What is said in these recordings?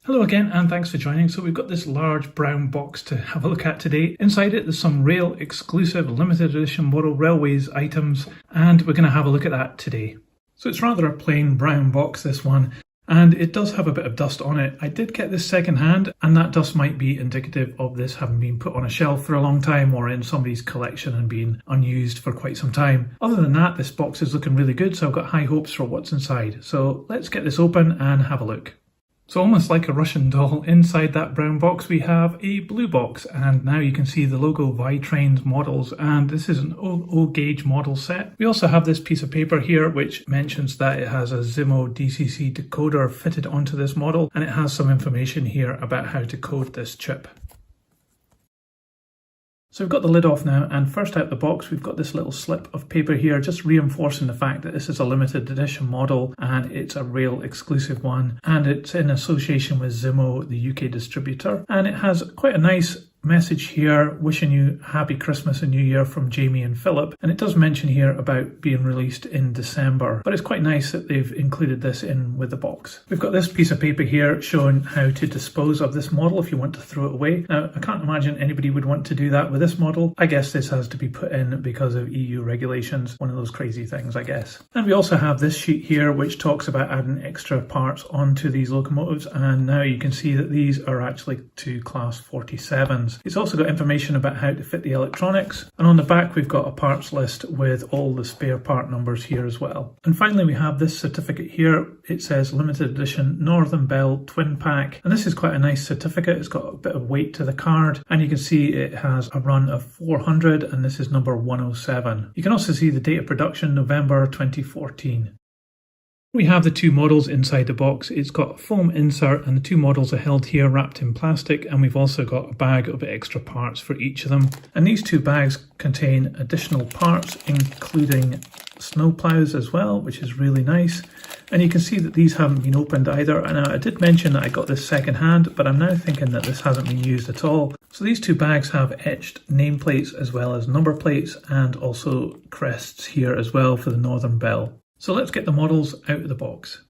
Hello again and thanks for joining. So we've got this large brown box to have a look at today. Inside it there's some rail exclusive limited edition Model Railways items and we're going to have a look at that today. So it's rather a plain brown box, this one, and it does have a bit of dust on it. I did get this second hand and that dust might be indicative of this having been put on a shelf for a long time or in somebody's collection and being unused for quite some time. Other than that, this box is looking really good, so I've got high hopes for what's inside. So let's get this open and have a look. So almost like a Russian doll, inside that brown box we have a blue box, and now you can see the logo ViTrains models, and this is an O gauge model set. We also have this piece of paper here which mentions that it has a Zimo DCC decoder fitted onto this model, and it has some information here about how to code this chip. So we've got the lid off now, and first out the box we've got this little slip of paper here just reinforcing the fact that this is a limited edition model and it's a rail exclusive one, and it's in association with Zimo, the UK distributor, and it has quite a nice message here wishing you happy Christmas and New Year from Jamie and Philip, and it does mention here about being released in December, but it's quite nice that they've included this in with the box. We've got this piece of paper here showing how to dispose of this model if you want to throw it away. Now I can't imagine anybody would want to do that with this model. I guess this has to be put in because of EU regulations, one of those crazy things I guess. And we also have this sheet here which talks about adding extra parts onto these locomotives, and now you can see that these are actually to class 47s. It's also got information about how to fit the electronics, and on the back we've got a parts list with all the spare part numbers here as well. And finally we have this certificate here. It says limited edition Northern Belle twin pack, and this is quite a nice certificate. It's got a bit of weight to the card, and you can see it has a run of 400 and this is number 107. You can also see the date of production, November 2014. We have the two models inside the box. It's got a foam insert and the two models are held here wrapped in plastic, and we've also got a bag of extra parts for each of them. And these two bags contain additional parts including snow plows as well, which is really nice. And you can see that these haven't been opened either. And I did mention that I got this second hand, but I'm now thinking that this hasn't been used at all. So these two bags have etched nameplates as well as number plates, and also crests here as well for the Northern Belle. So let's get the models out of the box.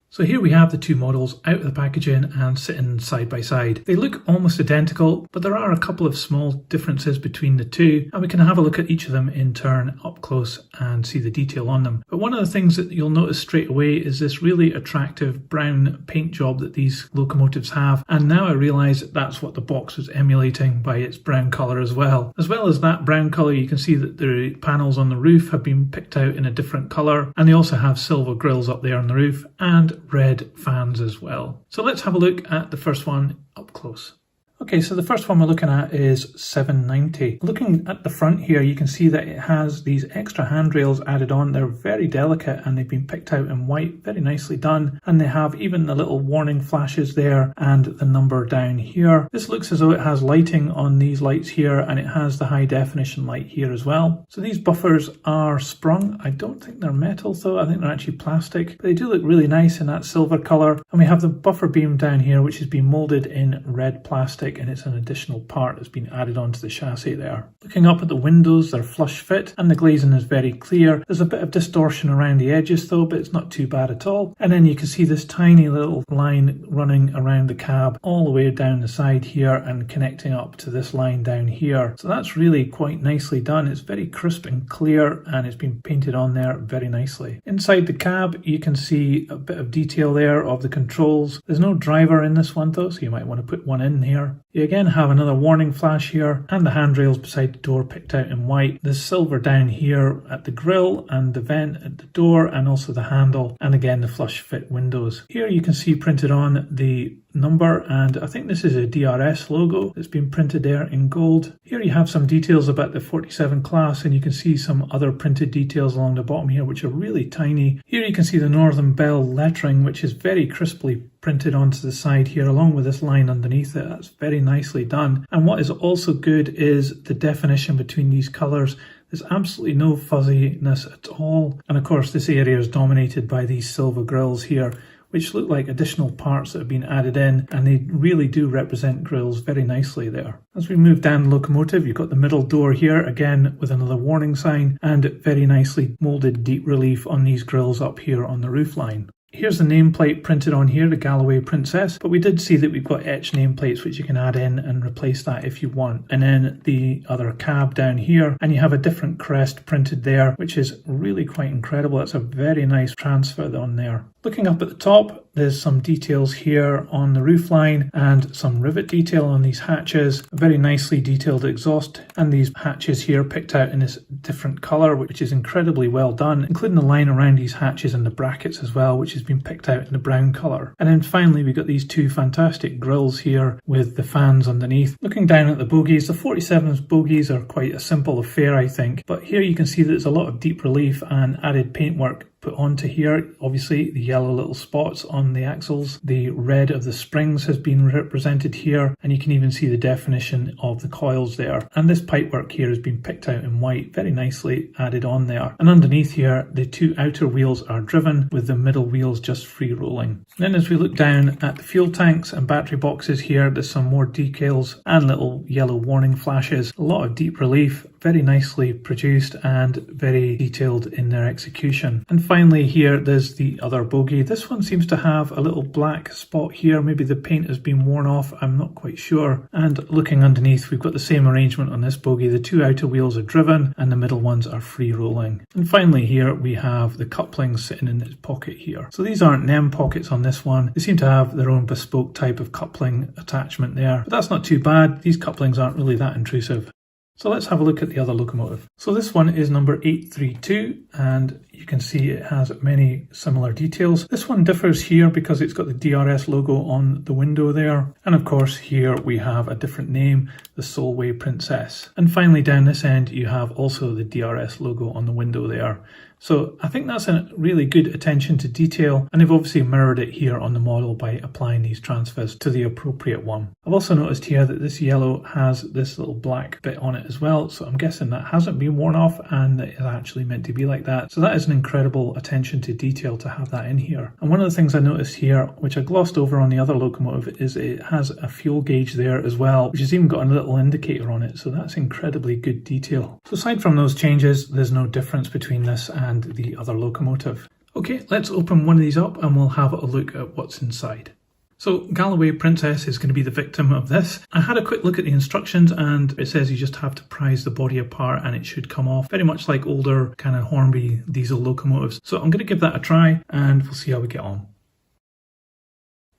So here we have the two models out of the packaging and sitting side by side. They look almost identical, but there are a couple of small differences between the two, and we can have a look at each of them in turn up close and see the detail on them. But one of the things that you'll notice straight away is this really attractive brown paint job that these locomotives have, and now I realise that that's what the box was emulating by its brown colour as well. As well as that brown colour, you can see that the panels on the roof have been picked out in a different colour, and they also have silver grills up there on the roof and red fans as well. So let's have a look at the first one up close. Okay, so the first one we're looking at is 790. Looking at the front here, you can see that it has these extra handrails added on. They're very delicate and they've been picked out in white, very nicely done. And they have even the little warning flashes there and the number down here. This looks as though it has lighting on these lights here, and it has the high definition light here as well. So these buffers are sprung. I don't think they're metal though, I think they're actually plastic. But they do look really nice in that silver colour. And we have the buffer beam down here which has been moulded in red plastic, and it's an additional part that's been added onto the chassis there. Looking up at the windows, they're flush fit and the glazing is very clear. There's a bit of distortion around the edges though, but it's not too bad at all. And then you can see this tiny little line running around the cab all the way down the side here and connecting up to this line down here. So that's really quite nicely done. It's very crisp and clear, and it's been painted on there very nicely. Inside the cab you can see a bit of detail there of the controls. There's no driver in this one though, so you might want to put one in here. You again have another warning flash here, and the handrails beside the door picked out in white. There's silver down here at the grille and the vent at the door, and also the handle, and again the flush fit windows. Here you can see printed on the number, and I think this is a DRS logo that's been printed there in gold. Here you have some details about the 47 class, and you can see some other printed details along the bottom here which are really tiny. Here you can see the Northern Belle lettering, which is very crisply printed onto the side here along with this line underneath it. That's very nicely done. And what is also good is the definition between these colours. There's absolutely no fuzziness at all, and of course this area is dominated by these silver grills here, which look like additional parts that have been added in, and they really do represent grills very nicely there. As we move down the locomotive, you've got the middle door here, again with another warning sign, and very nicely moulded deep relief on these grills up here on the roof line. Here's the nameplate printed on here, the Galloway Princess, but we did see that we've got etched nameplates which you can add in and replace that if you want. And then the other cab down here, and you have a different crest printed there, which is really quite incredible. It's a very nice transfer on there. Looking up at the top, there's some details here on the roofline and some rivet detail on these hatches, a very nicely detailed exhaust, and these hatches here picked out in this different colour, which is incredibly well done, including the line around these hatches and the brackets as well, which has been picked out in the brown colour. And then finally we've got these two fantastic grills here with the fans underneath. Looking down at the bogies, the 47's bogies are quite a simple affair, I think, but here you can see that there's a lot of deep relief and added paintwork put onto here. Obviously the yellow little spots on the axles, the red of the springs has been represented here, and you can even see the definition of the coils there. And this pipework here has been picked out in white, very nicely added on there. And underneath here, the two outer wheels are driven with the middle wheels just free rolling. Then as we look down at the fuel tanks and battery boxes here, there's some more decals and little yellow warning flashes. A lot of deep relief, very nicely produced and very detailed in their execution. And finally here, there's the other bogie. This one seems to have a little black spot here. Maybe the paint has been worn off, I'm not quite sure. And looking underneath, we've got the same arrangement on this bogie. The two outer wheels are driven and the middle ones are free rolling. And finally here we have the couplings sitting in its pocket here. So these aren't NEM pockets on this one. They seem to have their own bespoke type of coupling attachment there, but that's not too bad. These couplings aren't really that intrusive. So let's have a look at the other locomotive. So this one is number 832, and you can see it has many similar details. This one differs here because it's got the DRS logo on the window there. And of course here we have a different name, the Solway Princess. And finally down this end you have also the DRS logo on the window there. So I think that's a really good attention to detail, and they've obviously mirrored it here on the model by applying these transfers to the appropriate one. I've also noticed here that this yellow has this little black bit on it as well, so I'm guessing that hasn't been worn off and that it's actually meant to be like that. So that is an incredible attention to detail to have that in here. And one of the things I noticed here, which I glossed over on the other locomotive, is it has a fuel gauge there as well, which has even got a little indicator on it, so that's incredibly good detail. So aside from those changes, there's no difference between this and the other locomotive. Okay, let's open one of these up and we'll have a look at what's inside. So Galloway Princess is going to be the victim of this. I had a quick look at the instructions and it says you just have to prise the body apart and it should come off, very much like older kind of Hornby diesel locomotives. So I'm going to give that a try and we'll see how we get on.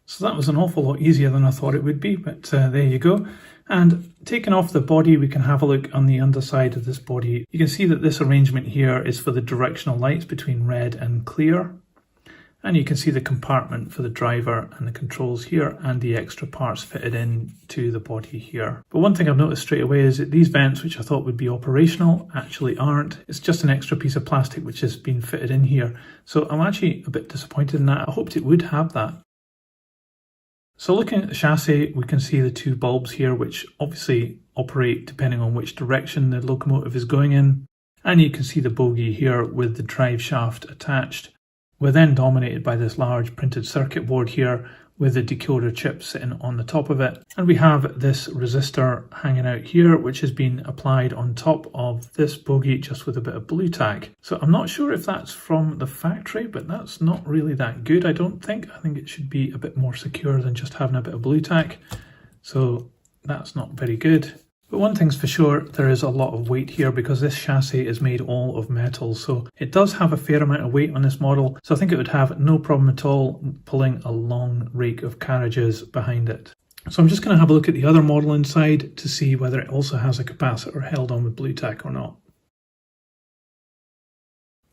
So that was an awful lot easier than I thought it would be, but there you go. And taking off the body, we can have a look on the underside of this body. You can see that this arrangement here is for the directional lights between red and clear. And you can see the compartment for the driver and the controls here and the extra parts fitted in to the body here. But one thing I've noticed straight away is that these vents, which I thought would be operational, actually aren't. It's just an extra piece of plastic which has been fitted in here. So I'm actually a bit disappointed in that. I hoped it would have that. So looking at the chassis, we can see the two bulbs here, which obviously operate depending on which direction the locomotive is going in. And you can see the bogie here with the drive shaft attached. We're then dominated by this large printed circuit board here with the decoder chip sitting on the top of it. And we have this resistor hanging out here, which has been applied on top of this bogie just with a bit of blue tack. So I'm not sure if that's from the factory, but that's not really that good, I don't think. I think it should be a bit more secure than just having a bit of blue tack. So that's not very good. But one thing's for sure, there is a lot of weight here because this chassis is made all of metal. So it does have a fair amount of weight on this model. So I think it would have no problem at all pulling a long rake of carriages behind it. So I'm just going to have a look at the other model inside to see whether it also has a capacitor held on with blue tack or not.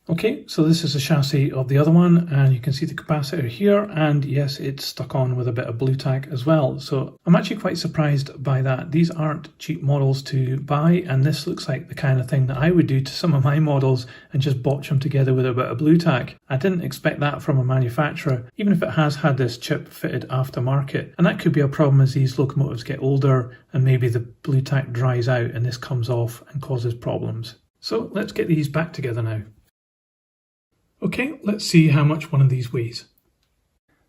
Okay, so this is the chassis of the other one, and you can see the capacitor here, and yes, it's stuck on with a bit of blue tack as well. So I'm actually quite surprised by that. These aren't cheap models to buy, and this looks like the kind of thing that I would do to some of my models and just botch them together with a bit of blue tack. I didn't expect that from a manufacturer, even if it has had this chip fitted aftermarket. And that could be a problem as these locomotives get older and maybe the blue tack dries out and this comes off and causes problems. So let's get these back together now. Okay, let's see how much one of these weighs.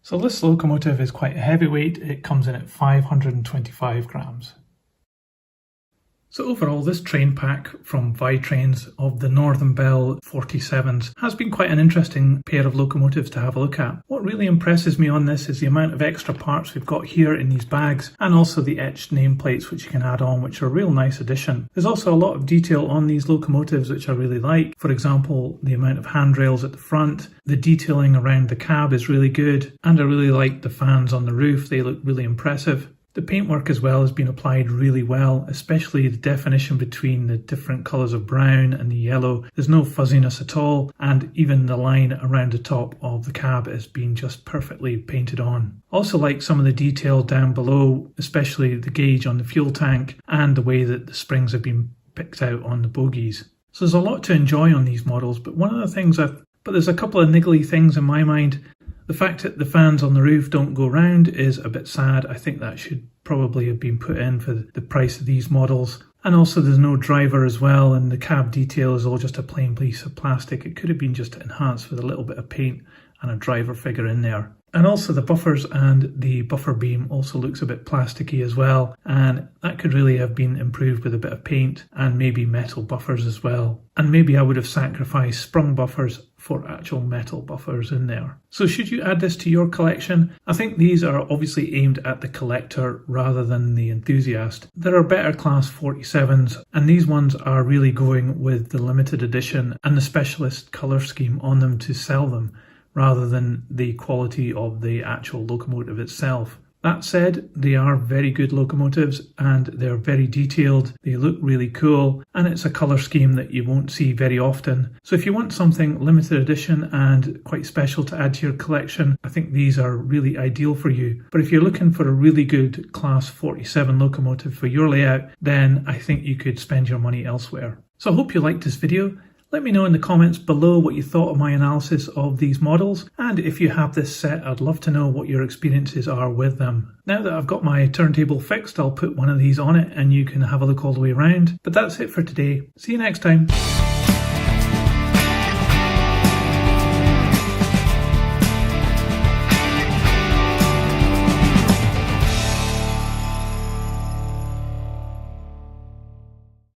So this locomotive is quite a heavyweight. It comes in at 525 grams. So overall, this train pack from ViTrains of the Northern Belle 47s has been quite an interesting pair of locomotives to have a look at. What really impresses me on this is the amount of extra parts we've got here in these bags, and also the etched nameplates which you can add on, which are a real nice addition. There's also a lot of detail on these locomotives which I really like. For example, the amount of handrails at the front, the detailing around the cab is really good, and I really like the fans on the roof. They look really impressive. The paintwork as well has been applied really well, especially the definition between the different colours of brown and the yellow. There's no fuzziness at all, and even the line around the top of the cab has been just perfectly painted on. Also like some of the detail down below, especially the gauge on the fuel tank and the way that the springs have been picked out on the bogies. So there's a lot to enjoy on these models, but there's a couple of niggly things in my mind. The fact that the fans on the roof don't go round is a bit sad. I think that should probably have been put in for the price of these models. And also there's no driver as well, and the cab detail is all just a plain piece of plastic. It could have been just enhanced with a little bit of paint and a driver figure in there. And also the buffers and the buffer beam also looks a bit plasticky as well, and that could really have been improved with a bit of paint and maybe metal buffers as well. And maybe I would have sacrificed sprung buffers for actual metal buffers in there. So should you add this to your collection? I think these are obviously aimed at the collector rather than the enthusiast. There are better class 47s, and these ones are really going with the limited edition and the specialist colour scheme on them to sell them, rather than the quality of the actual locomotive itself. That said, they are very good locomotives and they're very detailed, they look really cool, and it's a colour scheme that you won't see very often. So if you want something limited edition and quite special to add to your collection, I think these are really ideal for you. But if you're looking for a really good class 47 locomotive for your layout, then I think you could spend your money elsewhere. So I hope you liked this video. Let me know in the comments below what you thought of my analysis of these models, and if you have this set, I'd love to know what your experiences are with them. Now that I've got my turntable fixed, I'll put one of these on it and you can have a look all the way around. But that's it for today. See you next time.